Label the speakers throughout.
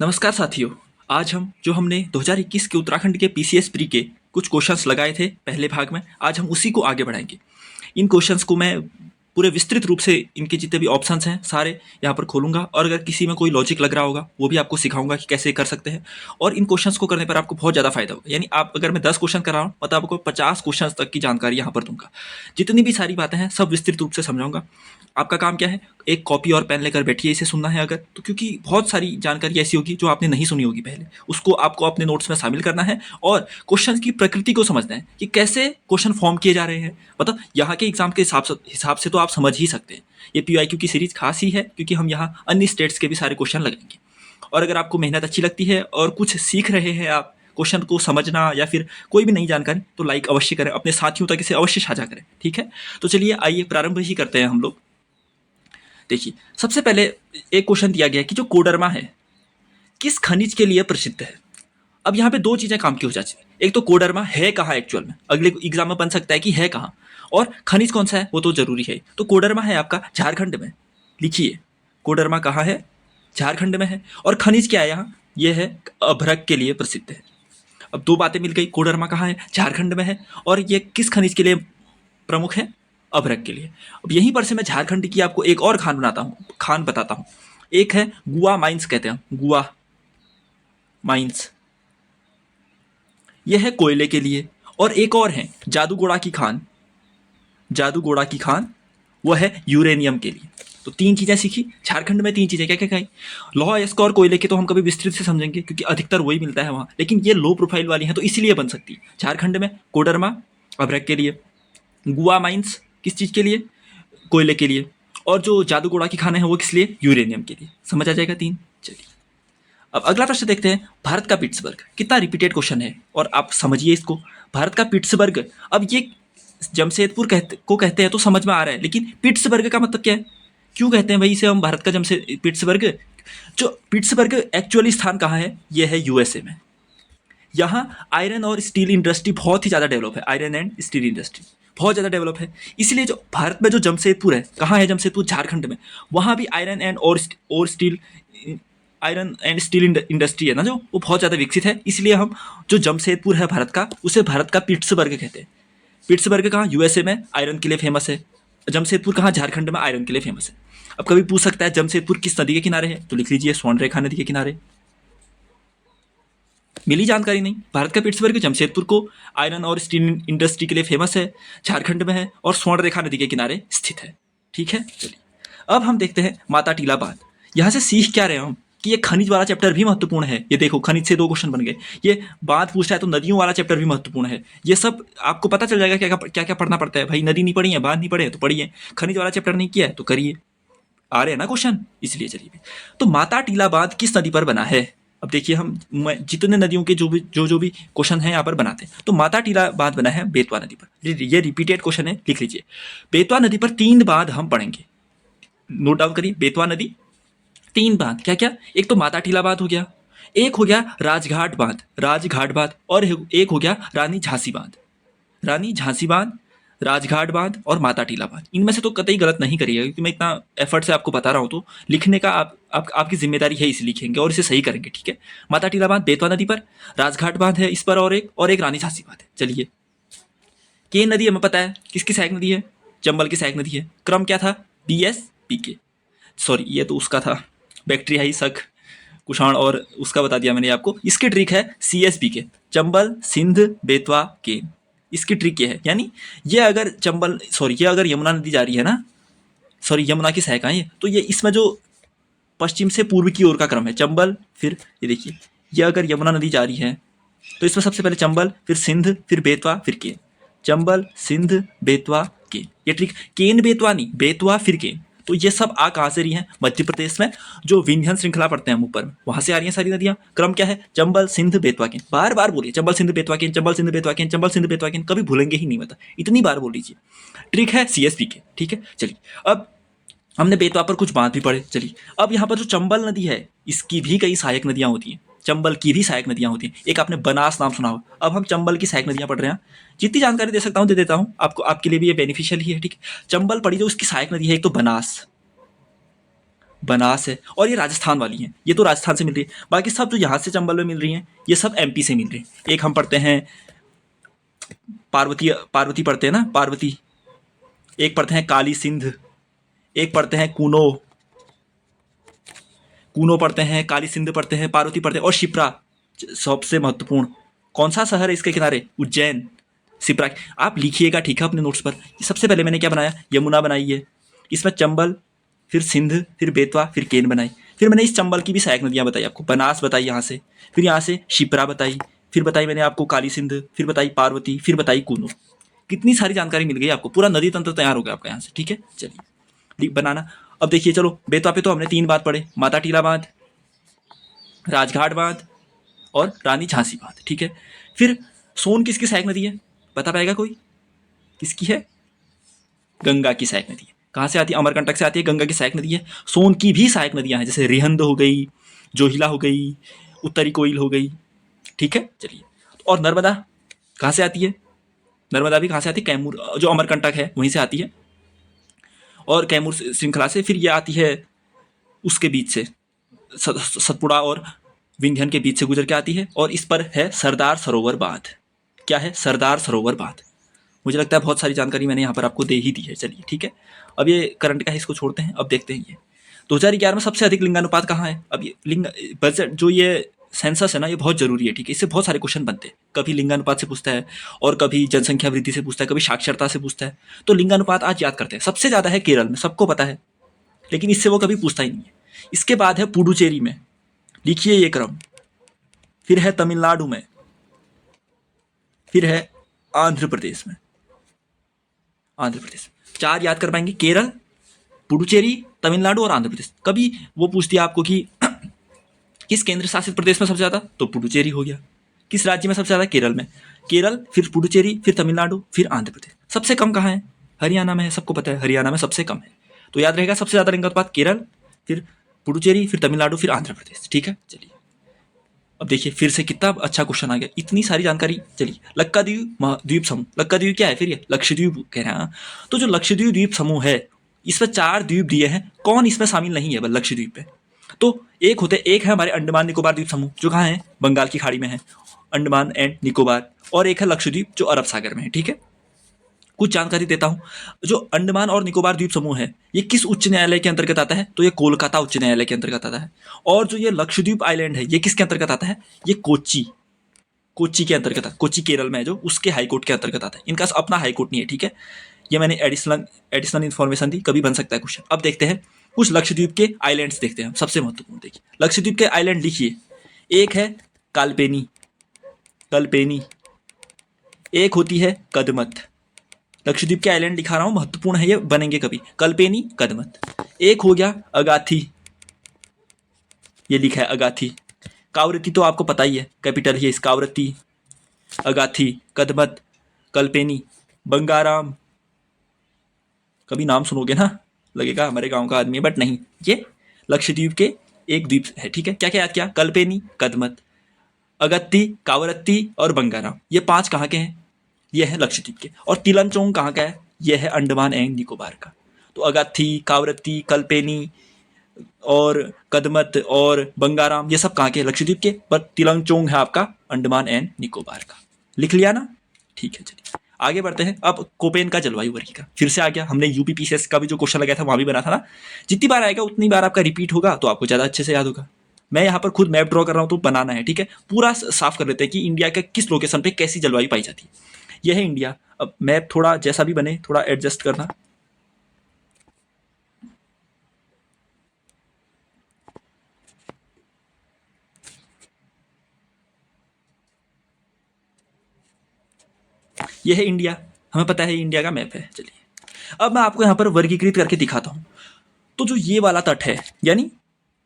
Speaker 1: नमस्कार साथियों। आज हमने 2021 के उत्तराखंड के पीसीएस प्री के कुछ क्वेश्चंस लगाए थे पहले भाग में, आज हम उसी को आगे बढ़ाएंगे। इन क्वेश्चंस को मैं पूरे विस्तृत रूप से इनके जितने भी ऑप्शंस हैं सारे यहाँ पर खोलूंगा, और अगर किसी में कोई लॉजिक लग रहा होगा वो भी आपको सिखाऊंगा कि कैसे कर सकते हैं। और इन क्वेश्चंस को करने पर आपको बहुत ज़्यादा फायदा होगा। यानी आप अगर मैं 10 क्वेश्चन कर रहा हूँ मतलब आपको 50 क्वेश्चन तक की जानकारी यहाँ पर दूंगा। जितनी भी सारी बातें हैं सब विस्तृत रूप से समझाऊंगा। आपका काम क्या है, एक कॉपी और पेन लेकर बैठिए इसे सुनना है अगर तो, क्योंकि बहुत सारी जानकारी ऐसी होगी जो आपने नहीं सुनी होगी पहले, उसको आपको अपने नोट्स में शामिल करना है। और क्वेश्चन की प्रकृति को समझना है कि कैसे क्वेश्चन फॉर्म किए जा रहे हैं। मतलब यहाँ के एग्जाम के हिसाब से तो आप समझ ही सकते हैं। ये पीवाईक्यू की सीरीज खास ही है क्योंकि हम यहाँ अन्य स्टेट्स के भी सारे क्वेश्चन लगाएंगे। और अगर आपको मेहनत अच्छी लगती है और कुछ सीख रहे हैं आप क्वेश्चन को समझना या फिर कोई भी नई जानकारी, तो लाइक अवश्य करें, अपने साथियों तक इसे अवश्य साझा करें। ठीक है, तो चलिए आइए प्रारंभ ही करते हैं हम लोग। देखिए, सबसे पहले एक क्वेश्चन दिया गया है कि जो कोडरमा है किस खनिज के लिए प्रसिद्ध है। अब यहाँ पे दो चीजें काम की हो जाती है। एक तो कोडरमा है कहाँ एक्चुअल में, अगले एग्जाम में बन सकता है कि है कहाँ, और खनिज कौन सा है वो तो जरूरी है। तो कोडरमा है आपका झारखंड में। लिखिए, कोडरमा कहाँ है, झारखंड में है। और खनिज क्या है यहाँ, ये है अभ्रक के लिए प्रसिद्ध है। अब दो बातें मिल गई, कोडरमा कहाँ है, झारखंड में है, और ये किस खनिज के लिए प्रमुख है, अभ्रक के लिए। अब यहीं पर से मैं झारखंड की आपको एक और खान बताता हूँ। एक है गुआ माइंस, कहते हैं गुआ माइंस, यह है कोयले के लिए। और एक और है जादूगोड़ा की खान, जादूगोड़ा की खान वह है यूरेनियम के लिए। तो तीन चीजें सीखी झारखंड में। तीन चीजें क्या क्या खाई, लौह अयस्क और कोयले के तो हम कभी विस्तृत से समझेंगे क्योंकि अधिकतर वही मिलता है वहां, लेकिन ये लो प्रोफाइल वाली हैं तो इसीलिए बन सकती है। झारखंड में कोडरमा अभ्रक के लिए, गुआ माइंस किस चीज के लिए, कोयले के लिए, और जो जादूगोड़ा की खाने हैं वो किस लिए, यूरेनियम के लिए। समझ आ जाएगा तीन। चलिए अब अगला प्रश्न देखते हैं। भारत का पिट्सबर्ग कितना रिपीटेड क्वेश्चन है और आप समझिए इसको। भारत का पिट्सबर्ग, अब ये जमशेदपुर कहते हैं तो समझ में आ रहा है, लेकिन पिट्सबर्ग का मतलब क्या है, क्यों कहते हैं भाई इसे हम भारत का जमशेद पिट्सबर्ग। जो पिट्सबर्ग एक्चुअली स्थान कहाँ है, ये है यूएसए में। यहाँ आयरन और स्टील इंडस्ट्री बहुत ही ज़्यादा डेवलप है, आयरन एंड स्टील इंडस्ट्री बहुत ज़्यादा डेवलप है। इसलिए जो भारत में जो जमशेदपुर है, कहाँ है जमशेदपुर, झारखंड में, वहाँ भी आयरन एंड और steel, iron and steel industry है ना जो, वो बहुत ज़्यादा विकसित है। इसलिए हम जो जमशेदपुर है भारत का, उसे भारत का पिट्सबर्ग कहते हैं। पिट्सबर्ग कहाँ, यूएसए में आयरन के लिए फेमस है। जमशेदपुर कहाँ, झारखंड में आयरन के लिए फेमस है। अब कभी पूछ सकता है जमशेदपुर किस नदी के किनारे है, तो लिख लीजिए स्वर्णरेखा नदी के किनारे। मिली जानकारी नहीं, भारत का पिट्सबर्ग जमशेदपुर को आयरन और स्टील इंडस्ट्री के लिए फेमस है, झारखंड में है और स्वर्णरेखा नदी के किनारे स्थित है। ठीक है, चलिए अब हम देखते हैं माता टीला बांध। यहाँ से सीख क्या रहे हम कि ये खनिज वाला चैप्टर भी महत्वपूर्ण है। ये देखो, खनिज से दो क्वेश्चन बन गए। ये बात पूछ रहा है तो नदियों वाला चैप्टर भी महत्वपूर्ण है। ये सब आपको पता चल जाएगा क्या क्या क्या पढ़ना पड़ता है। भाई नदी नहीं पढ़ी है, बांध नहीं पढ़े हैं तो पढ़िए, खनिज वाला चैप्टर नहीं किया है तो करिए, आ रहे हैं ना क्वेश्चन, इसलिए चलिए। तो माता टीला बांध किस नदी पर बना है। अब देखिए, हम जितने नदियों के जो भी क्वेश्चन है यहाँ पर बनाते हैं, तो माता टीला बांध बना है बेतवा नदी पर। ये रिपीटेड क्वेश्चन है, लिख लीजिए। बेतवा नदी पर 3 बांध हम पढ़ेंगे, नोट डाउन करिए। बेतवा नदी 3 बांध, क्या क्या, एक तो माता टीला बांध हो गया, एक हो गया राजघाट बांध, और एक हो गया रानी झांसी बांध। रानी झांसी बांध, राजघाट बांध और माता टीला बांध, इनमें से तो कतई गलत नहीं करिएगा क्योंकि मैं इतना एफर्ट से आपको बता रहा हूँ, तो लिखने का आपकी जिम्मेदारी है, इसे लिखेंगे और इसे सही करेंगे। ठीक है, माता टीला बांध बेतवा नदी पर, राजघाट बांध है इस पर, और एक रानी झांसी बांध है। चलिए, केन नदी हमें पता है किसकी सहायक नदी है, चंबल की सहायक नदी है। क्रम क्या था, BSPK, सॉरी ये तो उसका था, बैक्टीरिया ही शक कुषाण, और उसका बता दिया मैंने आपको। इसकी ट्रिक है CSBK, चंबल सिंध बेतवा केन। इसकी ट्रिक ये है, यानी ये अगर यमुना नदी जा रही है ना, यमुना की सहायक है, तो ये इसमें जो पश्चिम से पूर्व की ओर का क्रम है, चंबल, फिर ये देखिए, ये अगर यमुना नदी जा रही है तो इसमें सबसे पहले चंबल, फिर सिंध, फिर बेतवा, फिर केन। चंबल सिंध बेतवा केन, ये ट्रिक। केन बेतवा नहीं, बेतवा फिर केन। तो ये सब आ कहाँ से रही हैं, मध्य प्रदेश में जो विंध्य श्रृंखला पढ़ते हैं हम ऊपर में, वहां से आ रही हैं सारी नदियां। क्रम क्या है, चंबल सिंध बेतवा केन। बार बार बोलिए, चंबल सिंध बेतवा केन, चंबल सिंध बेतवा केन, चंबल सिंध बेतवा केन, कभी भूलेंगे ही नहीं, मतलब इतनी बार बोल लीजिए। ट्रिक है CSBK। ठीक है, चलिए अब हमने बेतवा पर कुछ बात भी पढ़े। चलिए अब यहाँ पर जो चंबल नदी है, इसकी भी कई सहायक नदियां होती हैं, चंबल की भी सहायक नदियां होती हैं। एक आपने बनास नाम सुना हो, अब हम चंबल की सहायक नदियां पढ़ रहे हैं। जितनी जानकारी दे सकता हूँ दे देता हूँ आपको, आपके लिए भी ये बेनिफिशियल ही है। ठीक है, चंबल पढ़ी जो उसकी सहायक नदी है, एक तो बनास, बनास है, और ये राजस्थान वाली हैं, ये तो राजस्थान से मिल रही है। बाकी सब जो यहाँ से चंबल में मिल रही हैं ये सब एमपी से मिल रही हैं। एक हम पढ़ते हैं पार्वती, पार्वती पढ़ते हैं ना, पार्वती। एक पढ़ते हैं काली सिंध, एक पढ़ते हैं कूनो, कूनो पढ़ते हैं, काली सिंध पढ़ते हैं, पार्वती पढ़ते हैं, और शिप्रा सबसे महत्वपूर्ण। कौन सा शहर है इसके किनारे? उज्जैन। शिप्रा आप लिखिएगा, ठीक है, अपने नोट्स पर। सबसे पहले मैंने क्या बनाया? यमुना बनाई है, इसमें चंबल, फिर सिंध, फिर बेतवा, फिर केन बनाई। फिर मैंने इस चंबल की भी सहायक नदियाँ बताई आपको, बनास बताई यहाँ से, फिर यहाँ से शिप्रा बताई, फिर बताई मैंने आपको काली सिंध, फिर बताई पार्वती, फिर बताई कूनो। कितनी सारी जानकारी मिल गई आपको, पूरा नदी तंत्र तैयार हो गया आपका यहाँ से। ठीक है, चलिए बनाना। अब देखिए, चलो बेतवा पे तो हमने 3 बात पढ़े, माता टीला बांध, राजघाट बांध और रानी झांसी बांध। ठीक है, फिर सोन किसकी सहायक नदी है? बता पाएगा कोई? किसकी है? गंगा की सहायक नदी है। कहाँ से आती है? अमरकंटक से आती है, गंगा की सहायक नदी है। सोन की भी सहायक नदियाँ हैं, जैसे रिहंद हो गई, जोहिला हो गई, उत्तरी कोइल हो गई। ठीक है, चलिए। और नर्मदा कहाँ से आती है? नर्मदा भी कहाँ से आती है? कैमूर, जो अमरकंटक है वहीं से आती है, और कैमूर श्रृंखला से। फिर ये आती है उसके बीच से, सतपुड़ा और विंध्यन के बीच से गुजर के आती है, और इस पर है सरदार सरोवर बांध। क्या है? सरदार सरोवर बांध। मुझे लगता है बहुत सारी जानकारी मैंने यहाँ पर आपको दे ही दी है। चलिए ठीक है, अब ये करंट का है, इसको छोड़ते हैं। अब देखते हैं ये 2011 में सबसे अधिक लिंगानुपात कहाँ है। अब ये लिंग बजट जो ये सेंसस है ना, ये बहुत जरूरी है। ठीक है, इससे बहुत सारे क्वेश्चन बनते हैं। कभी लिंगानुपात से पूछता है, और कभी जनसंख्या वृद्धि से पूछता है, कभी साक्षरता से पूछता है। तो लिंगानुपात आज याद करते हैं। सबसे ज़्यादा है केरल में, सबको पता है, लेकिन इससे वो कभी पूछता ही नहीं है। इसके बाद है पुडुचेरी में, लिखिए ये क्रम। फिर है तमिलनाडु में, फिर है आंध्र प्रदेश में। आंध्र प्रदेश 4 याद कर पाएंगे, केरल, पुडुचेरी, तमिलनाडु और आंध्र प्रदेश। कभी वो पूछती है आपको कि किस केंद्र शासित प्रदेश में सबसे ज़्यादा, तो पुडुचेरी हो गया। किस राज्य में सबसे ज़्यादा? केरल में। केरल, फिर पुडुचेरी, फिर तमिलनाडु, फिर आंध्र प्रदेश। सबसे कम कहाँ है? हरियाणा में है, सबको पता है, हरियाणा में सबसे कम है। तो याद रहेगा, सबसे ज़्यादा लिंगानुपात केरल, फिर पुडुचेरी, फिर तमिलनाडु, फिर आंध्र प्रदेश। ठीक है, चलिए। अब देखिए फिर से कितना अच्छा क्वेश्चन आ गया, इतनी सारी जानकारी। चलिए, लक्काद्वीप द्वीप समूह, लक्काद्वीप क्या है? फिर ये लक्षद्वीप कह रहे हैं। तो जो लक्षद्वीप द्वीप समूह है, इसमें 4 द्वीप दिए हैं, कौन इसमें शामिल नहीं है लक्षद्वीप पे? तो एक है हमारे अंडमान निकोबार द्वीप समूह, जो कहाँ है? बंगाल की खाड़ी में है, अंडमान एंड निकोबार। और एक है लक्षद्वीप, जो अरब सागर में है। ठीक है, कुछ जानकारी देता हूँ। जो अंडमान और निकोबार द्वीप समूह है, ये किस उच्च न्यायालय के अंतर्गत आता है? तो ये कोलकाता उच्च न्यायालय के अंतर्गत आता है। और जो ये लक्षद्वीप आइलैंड है, ये किसके अंतर्गत आता है? ये कोच्चि, कोच्चि के अंतर्गत आता है। कोच्चि केरल में है, जो उसके हाईकोर्ट के अंतर्गत आता है। इनका अपना हाईकोर्ट नहीं है। ठीक है, ये मैंने एडिशनल इन्फॉर्मेशन दी, कभी बन सकता है क्वेश्चन। अब देखते हैं कुछ लक्षद्वीप के आइलैंड्स देखते हैं, सबसे महत्वपूर्ण। देखिए लक्षद्वीप के आइलैंड लिखिए, एक है कालपेनी, कल्पेनी, एक होती है कदमत। लक्षद्वीप के आइलैंड दिखा रहा हूँ, महत्वपूर्ण है, ये बनेंगे कभी। कल्पेनी, कदमत। एक हो गया अगाथी, ये लिखा है अगाथी। कावरत्ती तो आपको पता ही है, कैपिटल ही है इस, कावरत्ती, अगाथी, कदमत, कल्पेनी, बंगाराम। कभी नाम सुनोगे ना, लगेगा हमारे गांव का आदमी है, बट नहीं, ये लक्षद्वीप के एक द्वीप है। ठीक है, क्या क्या याद किया? कल्पेनी, कदमत, अगत्ती, कावरत्ती और बंगाराम। ये 5 कहाँ के हैं? ये है लक्षद्वीप के। और तिलंचोंग कहाँ का है? ये है अंडमान एंड निकोबार का। तो अगाथी, कावरत्ती, कल्पेनी और कदमत और बंगाराम, ये सब कहाँ के? लक्षद्वीप के। पर तिलंचोंग है आपका अंडमान एंड निकोबार का। लिख लिया ना? ठीक है, चलिए आगे बढ़ते हैं। अब कोपेन का जलवायु वर्गीकरण फिर से आ गया। हमने यूपीपीसीएस का भी जो क्वेश्चन लगाया था वहाँ भी बना था ना। जितनी बार आएगा उतनी बार आपका रिपीट होगा, तो आपको ज़्यादा अच्छे से याद होगा। मैं यहाँ पर खुद मैप ड्रॉ कर रहा हूँ, तो बनाना है। ठीक है, पूरा साफ कर लेते हैं कि इंडिया के किस लोकेशन पे कैसी जलवायु पाई जाती है। यह है इंडिया। अब मैप थोड़ा जैसा भी बने, थोड़ा एडजस्ट करना। यह है इंडिया, हमें पता है इंडिया का मैप है। चलिए अब मैं आपको यहाँ पर वर्गीकृत करके दिखाता हूँ। तो जो ये वाला तट है, यानी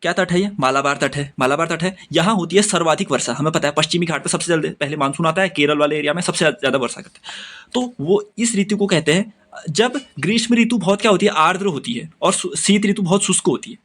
Speaker 1: क्या तट है? ये मालाबार तट है। मालाबार तट है, यहाँ होती है सर्वाधिक वर्षा। हमें पता है पश्चिमी घाट पर सबसे जल्दी पहले मानसून आता है, केरल वाले एरिया में सबसे ज़्यादा वर्षा करते हैं। तो वो इस ऋतु को कहते हैं, जब ग्रीष्म ऋतु बहुत क्या होती है? आर्द्र होती है, और शीत ऋतु बहुत शुष्क होती है।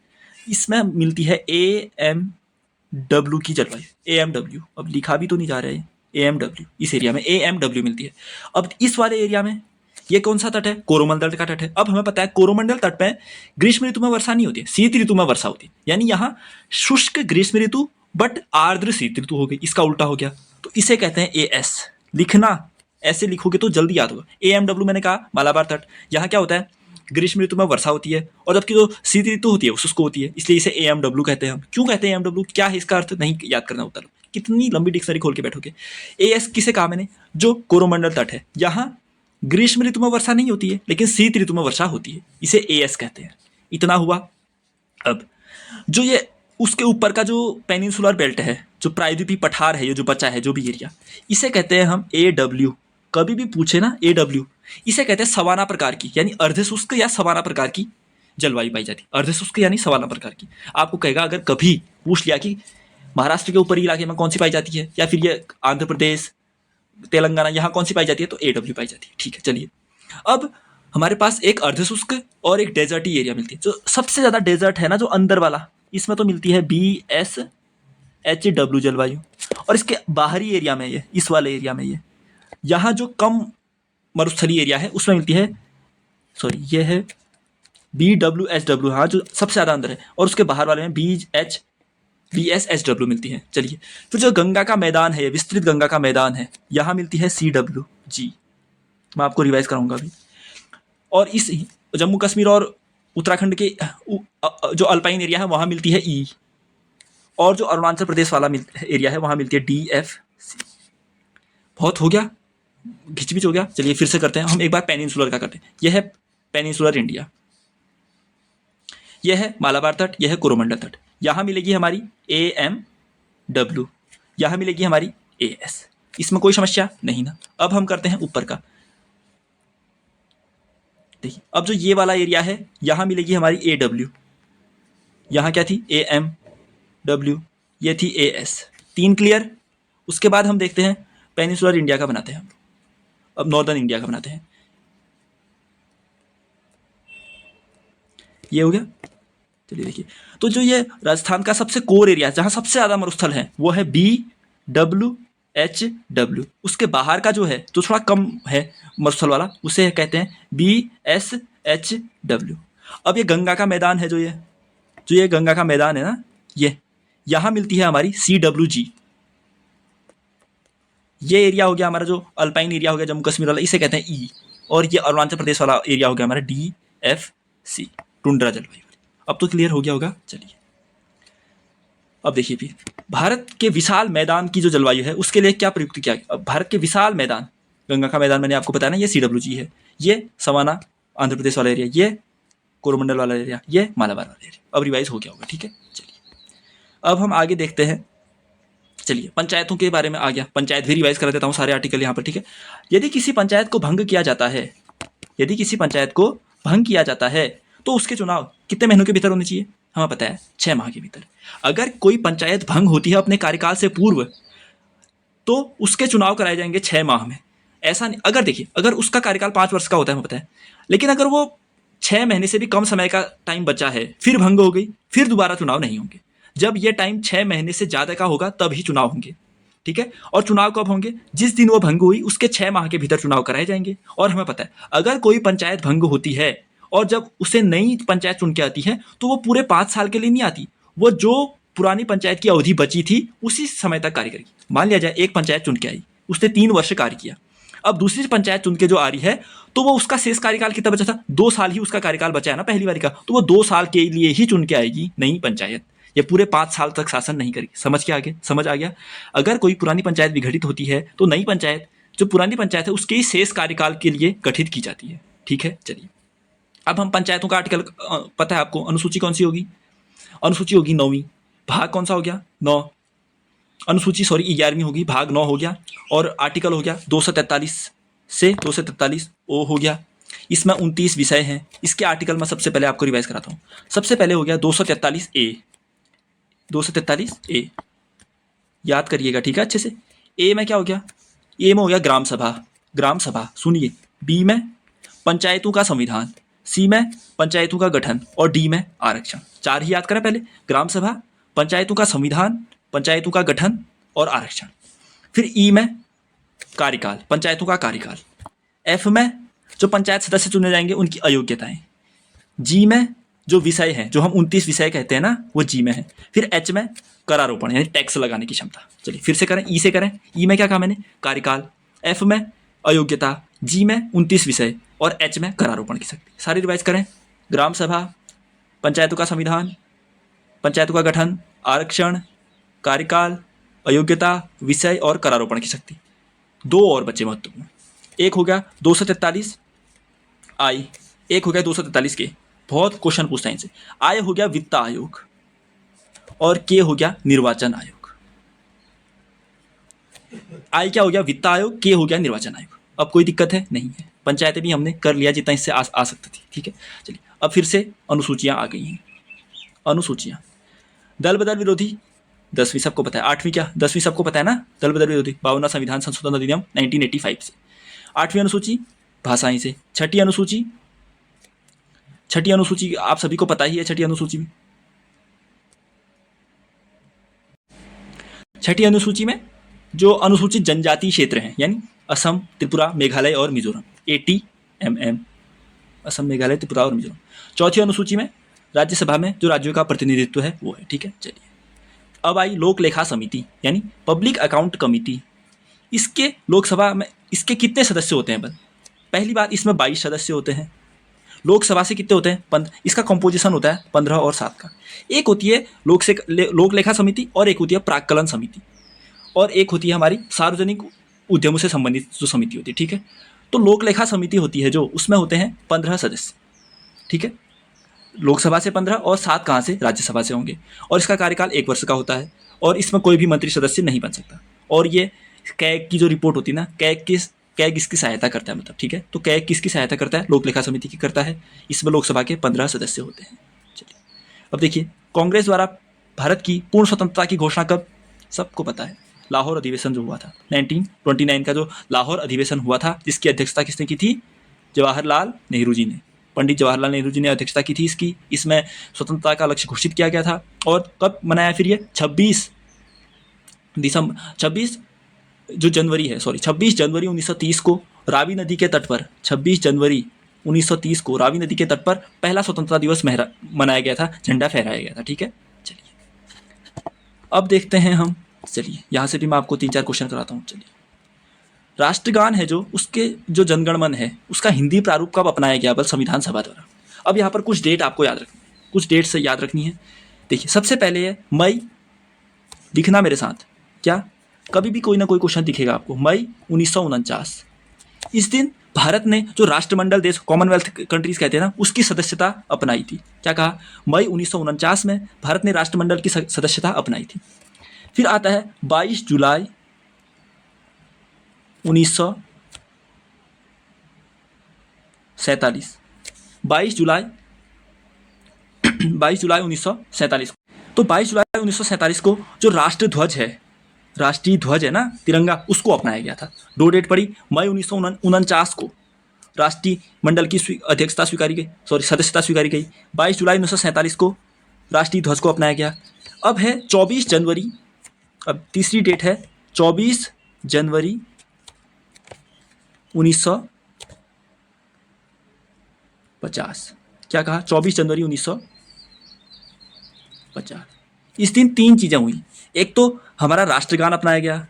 Speaker 1: इसमें मिलती है AMW की जलवायु। AMW, अब लिखा भी तो नहीं जा रहा है, AMW, इस एरिया में AMW मिलती है। अब इस वाले एरिया में ये कौन सा तट है? कोरोमंडल का तट है। अब हमें पता है कोरोमंडल तट पे ग्रीष्म ऋतु में वर्षा नहीं होती है, शीत ऋतु में वर्षा होती है। यानी यहाँ शुष्क ग्रीष्म ऋतु बट आर्द्र शीत ऋतु हो गई, इसका उल्टा हो गया। तो इसे कहते हैं AS। लिखना ऐसे लिखोगे तो जल्दी याद होगा। AMW मैंने कहा मालाबार तट। यहाँ क्या होता है? ग्रीष्म ऋतु में वर्षा होती है और जबकि जो शीत ऋतु होती है वो शुष्क होती है, इसलिए इसे AMW कहते हैं हम। क्यों कहते हैं AMW? क्या है इसका अर्थ? नहीं याद करना होता, कितनी लंबी डिक्शनरी खोल के बैठोगे। AS किसे कहा मैंने? जो कोरोमंडल तट है, यहाँ ग्रीष्म ऋतु में वर्षा नहीं होती है लेकिन शीत ऋतु में वर्षा होती है, इसे AS कहते हैं। इतना हुआ। अब जो ये उसके ऊपर का जो पेनिनसुलर बेल्ट है, जो प्रायद्वीपीय पठार है, ये जो बचा है जो भी एरिया, इसे कहते हैं हम AW। कभी भी पूछे ना AW, इसे कहते हैं सवाना प्रकार की, यानी अर्धशुष्क या सवाना प्रकार की जलवायु पाई जाती है। अर्धशुष्क यानी सवाना प्रकार की। आपको कहेगा अगर कभी पूछ लिया कि महाराष्ट्र के ऊपरी इलाके में कौन सी पाई जाती है, या फिर ये आंध्र प्रदेश, तेलंगाना, यहाँ कौन सी पाई जाती है, तो AW पाई जाती है। ठीक है, चलिए अब हमारे पास एक अर्धशुष्क और एक डेजर्टी एरिया मिलती है। जो सबसे ज़्यादा डेजर्ट है ना, जो अंदर वाला, इसमें तो मिलती है BSHW जलवायु। और इसके बाहरी एरिया में ये, इस वाले एरिया में ये, यहाँ जो कम मरुस्थलीय एरिया है उसमें मिलती है, सॉरी ये है BWSW, हाँ जो सबसे ज़्यादा अंदर है। और उसके बाहर वाले में BSHW मिलती है। चलिए फिर जो गंगा का मैदान है, विस्तृत गंगा का मैदान है, यहाँ मिलती है CWG। मैं आपको रिवाइज कराऊंगा अभी। और इस जम्मू कश्मीर और उत्तराखंड के जो अल्पाइन एरिया है वहाँ मिलती है E। और जो अरुणाचल प्रदेश वाला एरिया है वहाँ मिलती है DFC। बहुत हो गया, घिचपिच हो गया। चलिए फिर से करते हैं हम एक बार पेनिनसुलर का करते हैं। यह है पेनिनसुलर इंडिया, यह है मालाबार तट, यह है कोरोमंडल तट। यहाँ मिलेगी हमारी AMW, यहाँ मिलेगी हमारी AS। इसमें कोई समस्या नहीं ना। अब हम करते हैं ऊपर का। देखिए अब जो ये वाला एरिया है यहाँ मिलेगी हमारी AW, यहाँ क्या थी AMW, ये थी AS। 3 क्लियर। उसके बाद हम देखते हैं पेनिनसुलर इंडिया का बनाते हैं हम। अब नॉर्दर्न इंडिया का बनाते हैं। ये हो गया। चलिए देखिए, तो जो ये राजस्थान का सबसे कोर एरिया, जहाँ सबसे ज़्यादा मरुस्थल है, वो है BWHW। उसके बाहर का जो है, जो थोड़ा कम है मरुस्थल वाला, उसे कहते हैं BSHW। अब ये गंगा का मैदान है, जो ये गंगा का मैदान है ना, ये यहाँ मिलती है हमारी CWG। ये एरिया हो गया हमारा जो अल्पाइन एरिया हो गया जम्मू कश्मीर वाला, इसे कहते हैं E। और ये अरुणाचल प्रदेश वाला एरिया हो गया हमारा DFC, टुंड्रा जलवायु। अब तो क्लियर हो गया होगा। चलिए अब देखिए फिर भारत के विशाल मैदान की जो जलवायु है उसके लिए क्या प्रयुक्त किया गया। अब भारत के विशाल मैदान, गंगा का मैदान मैंने आपको बताया ना, ये CWG है, ये सवाना आंध्र प्रदेश वाला एरिया, ये कोरोमंडल वाला एरिया, ये मालाबार वाला एरिया। अब रिवाइज हो गया होगा। ठीक है, चलिए अब हम आगे देखते हैं। चलिए पंचायतों के बारे में आ गया, पंचायत भी रिवाइज कर देता हूँ सारे आर्टिकल यहाँ पर। ठीक है, यदि किसी पंचायत को भंग किया जाता है, यदि किसी पंचायत को भंग किया जाता है तो उसके चुनाव कितने महीनों के भीतर होने चाहिए? हमें पता है 6 माह के भीतर। अगर कोई पंचायत भंग होती है अपने कार्यकाल से पूर्व तो उसके चुनाव कराए जाएंगे 6 माह में। ऐसा नहीं, अगर देखिए अगर उसका कार्यकाल 5 वर्ष का होता है हमें पता है, लेकिन अगर वो 6 महीने से भी कम समय का टाइम बचा है, फिर भंग हो गई, फिर दोबारा चुनाव नहीं होंगे। जब ये टाइम 6 महीने से ज़्यादा का होगा तभी चुनाव होंगे। ठीक है, और चुनाव कब होंगे? जिस दिन वो भंग हुई उसके 6 माह के भीतर चुनाव कराए जाएंगे। और हमें पता है अगर कोई पंचायत भंग होती है और जब उसे नई पंचायत चुन के आती है तो वो पूरे 5 साल के लिए नहीं आती, वो जो पुरानी पंचायत की अवधि बची थी उसी समय तक कार्य करेगी। मान लिया जाए एक पंचायत चुन के आई, उसने 3 वर्ष कार्य किया, अब दूसरी पंचायत चुन के जो आ रही है तो वो उसका शेष कार्यकाल कितना बचा था? 2 साल ही उसका कार्यकाल बचा है ना पहली बारी का, तो वो 2 साल के लिए ही चुन के आएगी नई पंचायत। ये पूरे 5 साल तक शासन नहीं करेगी। समझ के आगे? समझ आ गया? अगर कोई पुरानी पंचायत विघटित होती है तो नई पंचायत, जो पुरानी पंचायत है, उसके ही शेष कार्यकाल के लिए गठित की जाती है। ठीक है, चलिए अब हम पंचायतों का आर्टिकल, पता है आपको अनुसूची कौन सी होगी? अनुसूची होगी 9वीं, भाग कौन सा हो गया? 9। अनुसूची 11वीं होगी, भाग 9 हो गया। और आर्टिकल हो गया 243 से 243 ओ हो गया। इसमें 29 विषय हैं। इसके आर्टिकल मैं सबसे पहले आपको रिवाइज कराता हूँ। सबसे पहले हो गया 243 ए, 243 ए, याद करिएगा। ठीक है, अच्छे से। ए में क्या हो गया? ए में हो गया ग्राम सभा, ग्राम सभा सुनिए। बी में पंचायतों का संविधान, सी में पंचायतों का गठन और डी में आरक्षण। 4 ही याद करें पहले, ग्राम सभा, पंचायतों का संविधान, पंचायतों का गठन और आरक्षण। फिर ई में कार्यकाल, पंचायतों का कार्यकाल। एफ में जो पंचायत सदस्य चुने जाएंगे उनकी अयोग्यताएं। जी में जो विषय है, जो हम 29 विषय कहते हैं ना, वो जी में है। फिर एच में करारोपण यानी टैक्स लगाने की क्षमता। चलिए फिर से करें, ई से करें। ई में क्या कहा मैंने? कार्यकाल। एफ में अयोग्यता। जी में 29 विषय और एच में करारोपण की शक्ति। सारी रिवाइज करें। ग्राम सभा, पंचायतों का संविधान, पंचायतों का गठन, आरक्षण, कार्यकाल, अयोग्यता, विषय और करारोपण की शक्ति। दो और बच्चे महत्वपूर्ण। एक हो गया 243 आई, एक हो गया 243 के। बहुत क्वेश्चन पूछता है इनसे। आय हो गया वित्त आयोग और के हो गया निर्वाचन आयोग। आय क्या हो गया? वित्त आयोग। के हो गया निर्वाचन आयोग। अब कोई दिक्कत है? नहीं है। पंचायतें भी हमने कर लिया जितना इससे आ सकती थी। ठीक है, चलिए अब फिर से अनुसूचियां आ गई हैं। अनुसूचियां, दल बदल विरोधी 10वीं सबको पता है। 8वीं क्या? 10वीं सबको पता है ना, दल बदल विरोधी 52वां संविधान संशोधन अधिनियम 1985 से। 8वीं अनुसूची भाषाएं से। छठी अनुसूची आप सभी को पता ही है। छठी अनुसूची में जो अनुसूचित जनजाति क्षेत्र हैं यानी असम, त्रिपुरा, मेघालय और मिजोरम, ATMM, असम, मेघालय, त्रिपुरा और मिजोरम। चौथी अनुसूची में राज्यसभा में जो राज्यों का प्रतिनिधित्व है वो है। ठीक है, चलिए अब आई लोक लेखा समिति यानी पब्लिक अकाउंट कमिटी। इसके लोकसभा में इसके कितने सदस्य होते हैं? पहली बात, इसमें 22 सदस्य होते हैं। लोकसभा से कितने होते हैं? 15। इसका कंपोजिशन होता है 15 और 7 का। एक होती है लोक लेखा समिति और एक होती है प्राक्कलन समिति और एक होती है हमारी सार्वजनिक उद्यमों से संबंधित जो समिति होती है। ठीक है, तो लोक लेखा समिति होती है जो, उसमें होते हैं 15 सदस्य। ठीक है, लोकसभा से 15 और 7 कहाँ से? राज्यसभा से होंगे। और इसका कार्यकाल 1 वर्ष का होता है और इसमें कोई भी मंत्री सदस्य नहीं बन सकता। और ये कैग की जो रिपोर्ट होती है ना, कैग इसकी सहायता करता है, मतलब। ठीक है, तो कैग किसकी सहायता करता है? लोक लेखा समिति की करता है। इसमें लोकसभा के 15 सदस्य होते हैं। चलिए अब देखिए, कांग्रेस द्वारा भारत की पूर्ण स्वतंत्रता की घोषणा कब? सबको पता है, लाहौर अधिवेशन जो हुआ था 1929 का, जो लाहौर अधिवेशन हुआ था, जिसकी अध्यक्षता किसने की थी? जवाहरलाल नेहरू जी ने। पंडित जवाहरलाल नेहरू जी ने अध्यक्षता की थी इसकी। इसमें स्वतंत्रता का लक्ष्य घोषित किया गया था। और कब मनाया फिर ये? 26 जनवरी 1930 को रावी नदी के तट पर, 26 जनवरी 1930 को रावी नदी के तट पर पहला स्वतंत्रता दिवस मनाया गया था, झंडा फहराया गया था। ठीक है, चलिए अब देखते हैं हम। चलिए यहाँ से भी मैं आपको 3-4 क्वेश्चन कराता हूँ। चलिए, राष्ट्रगान है जो, उसके जो जनगण मन है उसका हिंदी प्रारूप कब अपनाया गया? संविधान सभा द्वारा। अब यहाँ पर कुछ डेट आपको याद रखनी है, कुछ डेट से याद रखनी है। देखिए, सबसे पहले है मई, दिखना मेरे साथ, क्या कभी भी कोई ना कोई क्वेश्चन दिखेगा आपको। मई 1949, इस दिन भारत ने जो राष्ट्रमंडल देश, कॉमनवेल्थ कंट्रीज कहते हैं ना, उसकी सदस्यता अपनाई थी। क्या कहा? मई 1949 में भारत ने राष्ट्रमंडल की सदस्यता अपनाई थी। फिर आता है 22 जुलाई 1947, 22 जुलाई 1947। तो 22 जुलाई 1947 को जो राष्ट्रीय ध्वज है ना, तिरंगा, उसको अपनाया गया था। दो डेट पड़ी, मई 1949 को राष्ट्रीय मंडल की अध्यक्षता स्वीकारी गई, सदस्यता स्वीकारी गई। 22 जुलाई 1947 को राष्ट्रीय ध्वज को अपनाया गया। अब है 24 जनवरी, अब तीसरी डेट है 24 जनवरी 1950। क्या कहा? 24 जनवरी 1950। इस दिन 3 चीज़ें हुई। एक तो हमारा राष्ट्रगान अपनाया गया,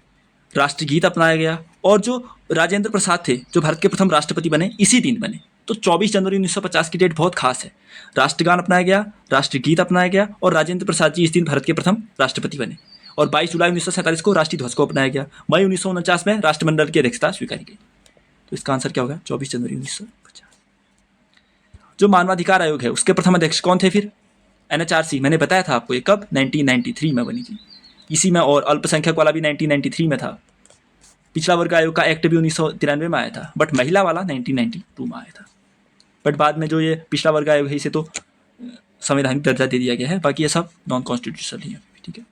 Speaker 1: राष्ट्रगीत अपनाया गया, और जो राजेंद्र प्रसाद थे जो भारत के प्रथम राष्ट्रपति बने, इसी दिन बने। तो 24 जनवरी 1950 की डेट बहुत खास है। राष्ट्रगान अपनाया गया, राष्ट्रगीत अपनाया गया और राजेंद्र प्रसाद जी इस दिन भारत के प्रथम राष्ट्रपति बने। और 22 जुलाई 1947 को राष्ट्रीय ध्वज को अपनाया गया। मई 1949 में राष्ट्रमंडल की अध्यक्षता स्वीकारी गई। तो इसका आंसर क्या होगा? 24 जनवरी 1950। जो मानवाधिकार आयोग है उसके प्रथम अध्यक्ष कौन थे फिर? NHRC, मैंने बताया था आपको, ये कब? 1993 में बनी थी। इसी में, और अल्पसंख्यक वाला भी 1993 में था। पिछड़ा वर्ग आयोग का एक्ट भी 1993 में आया था, बट महिला वाला 1992 में आया था। बट बाद में जो ये पिछड़ा वर्ग आयोग है इसे तो संवैधानिक दर्जा दे दिया गया है, बाकी ये सब नॉन कॉन्स्टिट्यूशनल ही है। ठीक है,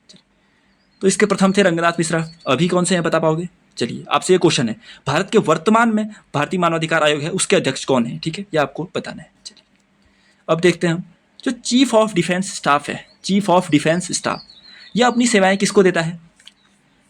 Speaker 1: तो इसके प्रथम थे रंगनाथ मिश्रा। अभी कौन से हैं बता पाओगे? चलिए, आपसे ये क्वेश्चन है, भारत के वर्तमान में भारतीय मानवाधिकार आयोग है उसके अध्यक्ष कौन है? ठीक है, ये आपको बताना है। चलिए अब देखते हैं हम, जो चीफ ऑफ डिफेंस स्टाफ है, चीफ ऑफ डिफेंस स्टाफ, यह अपनी सेवाएं किसको देता है?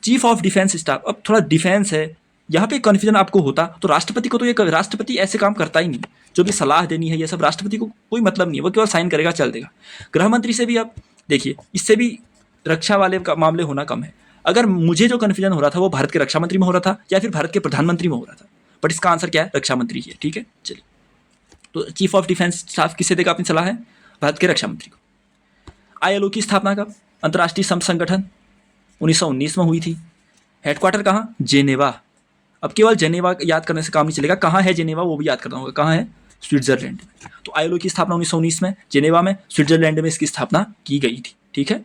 Speaker 1: Chief of defence staff. अब थोड़ा डिफेंस है, यहाँ पे कन्फ्यूजन आपको होता तो राष्ट्रपति को तो ये राष्ट्रपति ऐसे काम करता ही नहीं, जो भी सलाह देनी है ये सब राष्ट्रपति को कोई मतलब नहीं है, वो केवल साइन करेगा चल देगा। गृह मंत्री से भी आप देखिए, इससे भी रक्षा वाले का मामले होना कम है। अगर मुझे जो कन्फ्यूजन हो रहा था वो भारत के रक्षा मंत्री में हो रहा था या फिर भारत के प्रधानमंत्री में हो रहा था, बट इसका आंसर क्या है, रक्षा मंत्री ही है। ठीक है, चलिए। तो चीफ ऑफ डिफेंस स्टाफ किसे देगा अपनी सलाह है, भारत के रक्षा मंत्री को। आईएलओ की स्थापना कब, अंतर्राष्ट्रीय श्रम संगठन 1919 में हुई थी। हेडक्वार्टर कहाँ, जेनेवा। अब केवल जेनेवा याद करने से काम नहीं चलेगा, कहाँ है जेनेवा वो भी याद करना होगा, कहाँ है, स्विट्जरलैंड में। तो आईएलओ की स्थापना 1919 में जेनेवा में, स्विट्जरलैंड में इसकी स्थापना की गई थी। ठीक है,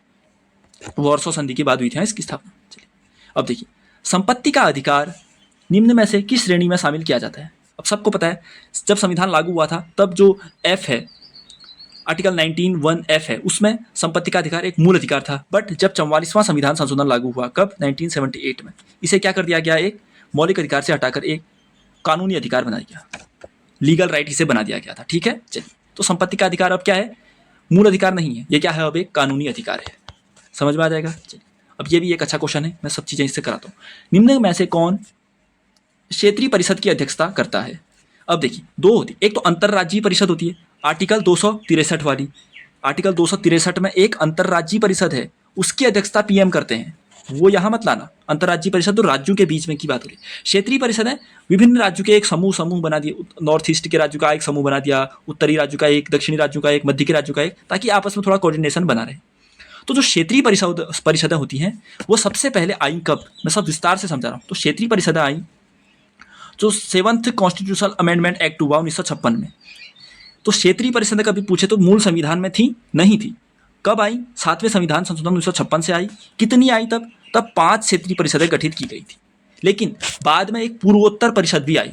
Speaker 1: वॉर्सो संधि की बात हुई थी इसकी स्थापना। चलिए अब देखिए, संपत्ति का अधिकार निम्न में से किस श्रेणी में शामिल किया जाता है। अब सबको पता है जब संविधान लागू हुआ था तब जो एफ है, आर्टिकल 19(1)(f है, उसमें संपत्ति का अधिकार एक मूल अधिकार था। बट जब 44वां संविधान संशोधन लागू हुआ, कब, 1978 में, इसे क्या कर दिया गया, एक मौलिक अधिकार से हटाकर एक कानूनी अधिकार बना दिया, लीगल राइट इसे बना दिया गया था। ठीक है, चलिए। तो संपत्ति का अधिकार अब क्या है, मूल अधिकार नहीं है, ये क्या है, अब एक कानूनी अधिकार है। समझ में आ जाएगा। चलिए, अब ये भी एक अच्छा क्वेश्चन है, मैं सब चीज़ें इससे कराता हूँ। निम्न में से कौन क्षेत्रीय परिषद की अध्यक्षता करता है। अब देखिए, दो होती, एक तो अंतर्राज्यीय परिषद होती है, आर्टिकल 263 वाली। आर्टिकल 263 में एक अंतर्राज्यीय परिषद है, उसकी अध्यक्षता पीएम करते हैं, वो यहाँ मत लाना। अंतर्राज्यीय परिषद तो राज्यों के बीच में की बात हो रही है। क्षेत्रीय परिषद है, विभिन्न राज्यों के एक समूह बना दिए, नॉर्थ ईस्ट के राज्यों का एक समूह बना दिया, उत्तरी राज्यों का एक, दक्षिणी राज्यों का एक, मध्य के राज्यों का एक, ताकि आपस में थोड़ा कोऑर्डिनेशन बना रहे। तो जो क्षेत्रीय परिषदें होती हैं वो सबसे पहले आई कब, मैं सब विस्तार से समझा रहा हूँ। तो क्षेत्रीय परिषदें आई जो 7th कॉन्स्टिट्यूशनल अमेंडमेंट एक्ट हुआ 1956 में। तो क्षेत्रीय परिषदें कभी पूछे तो मूल संविधान में थी, नहीं थी। कब आई, 7वें संविधान संशोधन 1956 से आई। कितनी आई तब 5 क्षेत्रीय परिषदें गठित की गई थी। लेकिन बाद में एक पूर्वोत्तर परिषद भी आई,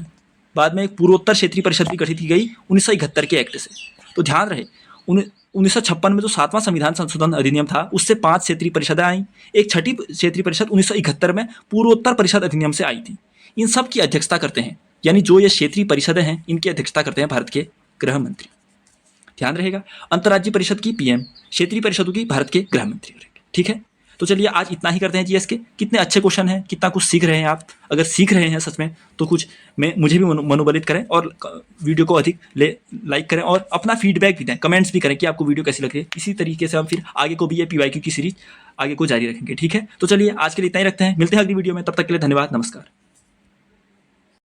Speaker 1: बाद में एक पूर्वोत्तर क्षेत्रीय परिषद भी गठित की गई 1971 के एक्ट से। तो ध्यान रहे, 1956 में जो 7वां संविधान संशोधन अधिनियम था उससे 5 क्षेत्रीय परिषदें आई। एक छठी क्षेत्रीय परिषद 1971 में पूर्वोत्तर परिषद अधिनियम से आई थी। इन सब की अध्यक्षता करते हैं, यानी जो ये क्षेत्रीय परिषदें हैं इनकी अध्यक्षता करते हैं भारत के गृह मंत्री। ध्यान रहेगा, अंतर्राज्यीय परिषद की पीएम, क्षेत्रीय परिषदों की भारत के गृह मंत्री करेंगे। ठीक है, तो चलिए आज इतना ही करते हैं जीएस के। कितने अच्छे क्वेश्चन हैं, कितना कुछ सीख रहे हैं आप। अगर सीख रहे हैं सच में तो कुछ मुझे भी मनोबलित करें और वीडियो को अधिक लाइक करें और अपना फीडबैक भी दें, कमेंट्स भी करें कि आपको वीडियो कैसी लगी। इसी तरीके से हम फिर आगे को भी ये पीवाईक्यू की सीरीज आगे को जारी रखेंगे। ठीक है, तो चलिए आज के लिए इतना ही रखते हैं, मिलते हैं अगली वीडियो में, तब तक के लिए धन्यवाद, नमस्कार।